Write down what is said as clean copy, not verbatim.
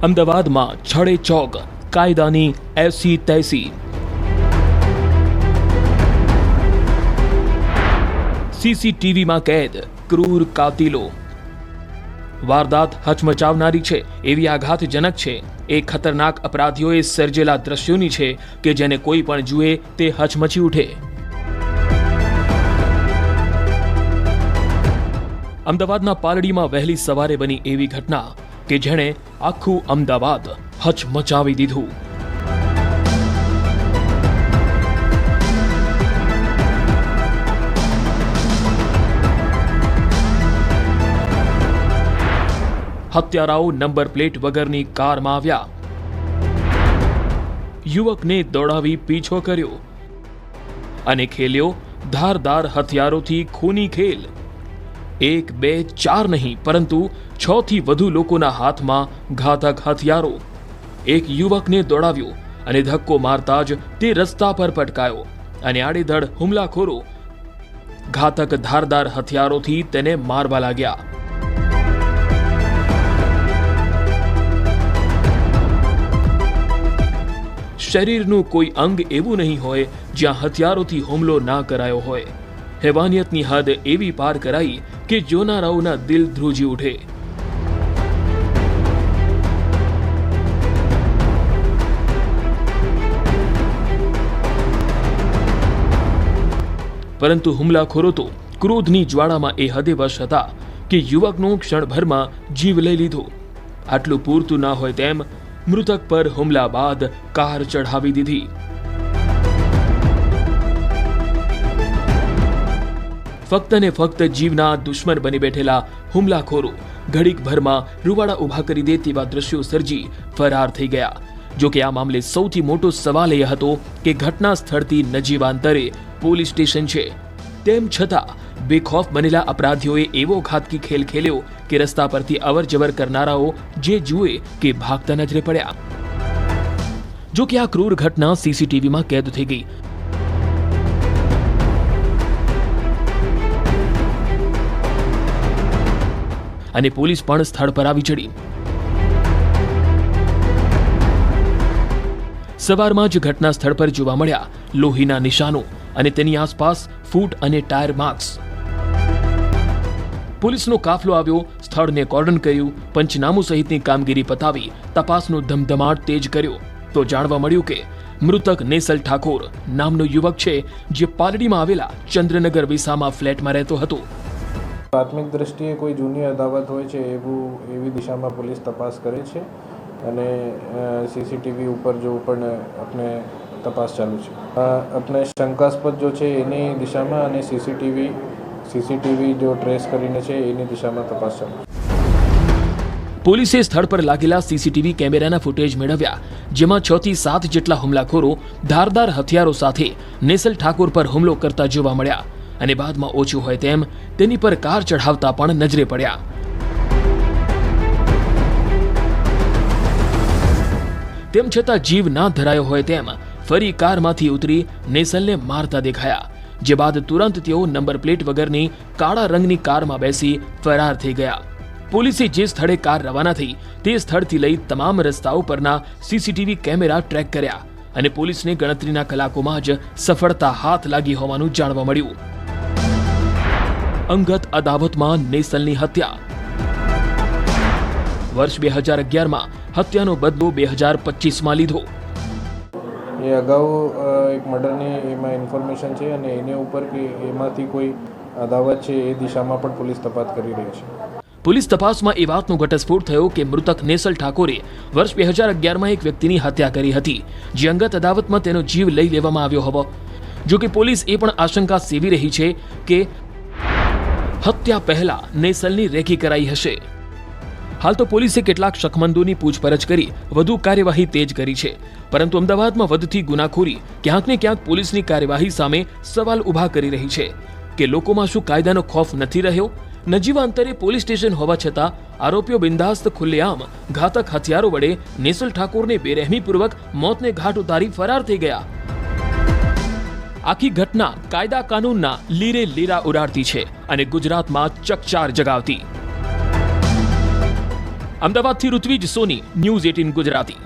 અમદાવાદમાં છડે ચોક કાયદાની એસી તૈસી। સીસીટીવીમાં કેદ ક્રૂર કાતિલો। વારદાત હચમચાવનારી છે, એવી આઘાતજનક છે। એ ખતરનાક અપરાધીઓએ સર્જેલા દ્રશ્યોની છે કે જેને કોઈ પણ જુએ તે હચમચી ઉઠે। અમદાવાદના પાલડીમાં વહેલી સવારે બની એવી ઘટના કે જેણે આખું અમદાવાદ હચમચાવી દીધું। હત્યારાઓ નંબર પ્લેટ વગરની કારમાં આવ્યા, યુવકને દોડાવી પીછો કર્યો અને ખેલ્યો ધારદાર હથિયારોથી ખૂની ખેલ। 1, 2, 4 નહીં પરંતુ 6 થી વધુ લોકોના હાથમાં ઘાતક હથિયારો। એક યુવકને દોડાવ્યો અને ધક્કો મારતા જ તે રસ્તા પર પટકાયો અને આડેધડ હુમલાખોરો ઘાતક ધારદાર હથિયારોથી તેને મારવા લાગ્યા। શરીરનું કોઈ અંગ એવું નહીં હોય જ્યાં હથિયારોથી હુમલો ના કરાયો હોય। હેવાનિયતની હદ એવી પાર કરાઈ કે જોનારાઓના દિલ ધ્રુજી ઉઠે। પરંતુ હુમલાખોરો તો ક્રોધની જ્વાળામાં એ હદે વશ હતા કે યુવકનો ક્ષણભરમાં જીવ લઈ લીધો। આટલું પૂરતું ના હોય તેમ મૃતક પર હુમલા બાદ કાર ચઢાવી દીધી। ફક્ત ને ફક્ત જીવના દુશ્મન બની બેઠેલા હુમલાખોરો ઘડીક ભરમાં રૂવાડા ઉભા કરી દે તેવા દ્રશ્યો સર્જી ફરાર થઈ ગયા। જો કે આ મામલે સૌથી મોટો સવાલ એ હતો કે ઘટના સ્થળથી નજીવાંતરે પોલીસ સ્ટેશન છે, તેમ છતાં બેખોફ બનેલા અપરાધીઓએ એવો ઘાતકી ખેલ ખેલ્યો કે રસ્તા પરથી અવર જવર કરનારાઓ જે જુએ કે ભાગતા નજરે પડ્યા। જો કે આ ક્રૂર ઘટના સીસીટીવીમાં કેદ થઈ ગઈ અને પોલીસ પણ સ્થળ પર આવી ચડી। સવારમાં જ ઘટના સ્થળ પર જોવા મળ્યા લોહીના નિશાનો અને તેની આસપાસ ફૂટ અને ટાયર માર્ક્સ। પોલીસનો કાફલો આવ્યો, સ્થળને કોર્ડન કર્યું, પંચનામું સહિતની કામગીરી પતાવી તપાસનો ધમધમાટ તેજ કર્યો તો જાણવા મળ્યું કે મૃતક નેસલ ઠાકોર નામનો યુવક છે જે પાલડીમાં આવેલા ચંદ્રનગર વિસામાં ફ્લેટમાં રહેતો હતો। પ્રાથમિક દ્રષ્ટિએ કોઈ જૂની અદાવત હોય છે એવી દિશામાં પોલીસ તપાસ કરે છે અને સીસીટીવી ઉપર જો પણ આપણે તપાસ ચાલુ છે। આપણે શંકાસ્પદ જો છે એની દિશામાં અને સીસીટીવી જો ટ્રેસ કરીને છે એની દિશામાં તપાસ ચાલુ। પોલીસે સ્થળ પર લાગેલા સીસીટીવી કેમેરાના ફૂટેજ મેળવ્યા, જેમાં 6 થી 7 જેટલા હુમલાખોરો ધારદાર હથિયારો સાથે નેસલ ઠાકોર પર હુમલો કરતા જોવા મળ્યા અને બાદમાં ઓછું હોય તેમ તેની પર કાર ચઢાવતા પણ નજરે પડ્યા। તેમ છતાં જીવ ના ધરાયો હોય તેમ ફરી કારમાંથી ઉતરી નેસલને મારતા દેખાયા, જે બાદ તુરંત તેઓ નંબર પ્લેટ વગરની કાળા રંગની કારમાં બેસી ફરાર થઈ ગયા। પોલીસે જે સ્થળે કાર રવાના થઈ તે સ્થળથી લઈ તમામ રસ્તાઓ પરના સીસીટીવી કેમેરા ટ્રેક કર્યા અને પોલીસને ગણતરીના કલાકોમાં જ સફળતા હાથ લાગી હોવાનું જાણવા મળ્યું। અંગત અદાવતમાં નેસલની હત્યા। વર્ષ 2011માં હત્યાનો બદલો 2025માં લીધો। એ અગાઉ એક મર્ડરની એમાં ઇન્ફોર્મેશન છે અને એની ઉપર કે એમાંથી કોઈ અદાવત છે એ દિશામાં પણ પોલીસ તપાસ કરી રહી છે। પોલીસ તપાસમાં એ વાતનો ઘટસ્ફોટ થયો કે મૃતક નેસલ ઠાકોરે વર્ષ 2011માં એક વ્યક્તિની હત્યા કરી હતી, જે અંગત અદાવતમાં તેનો જીવ લઈ લેવામાં આવ્યો હતો। જો કે પોલીસ એ પણ આશંકા સેવી રહી છે કે હત્યા પહેલા નેસલની રેકી કરાઈ હશે। હાલ તો પોલીસે કેટલાક શકમંદોની પૂછપરછ કરી વધુ કાર્યવાહી તેજ કરી છે, પરંતુ અમદાવાદમાં વધતી ગુનાખોરી ક્યાંક ને ક્યાંક પોલીસની કાર્યવાહી સામે સવાલ ઉભા કરી રહી છે કે લોકોમાં શું કાયદાનો ખોફ નથી રહ્યો? નજીવા અંતરે પોલીસ સ્ટેશન હોવા છતાં આરોપીઓ બિંદાસ્ત ખુલ્લેઆમ ઘાતક હથિયારો વડે નેસલ ઠાકોરને બેરહેમીપૂર્વક મોતને ઘાટ ઉતારી ફરાર થઈ ગયા। આખી ઘટના કાયદા કાનૂનના લીરે લીરા ઉડાડતી છે અને ગુજરાતમાં ચકચાર જગાવતી। અમદાવાદથી ઋત્વિજ સોની, ન્યૂઝ 18 ગુજરાતી.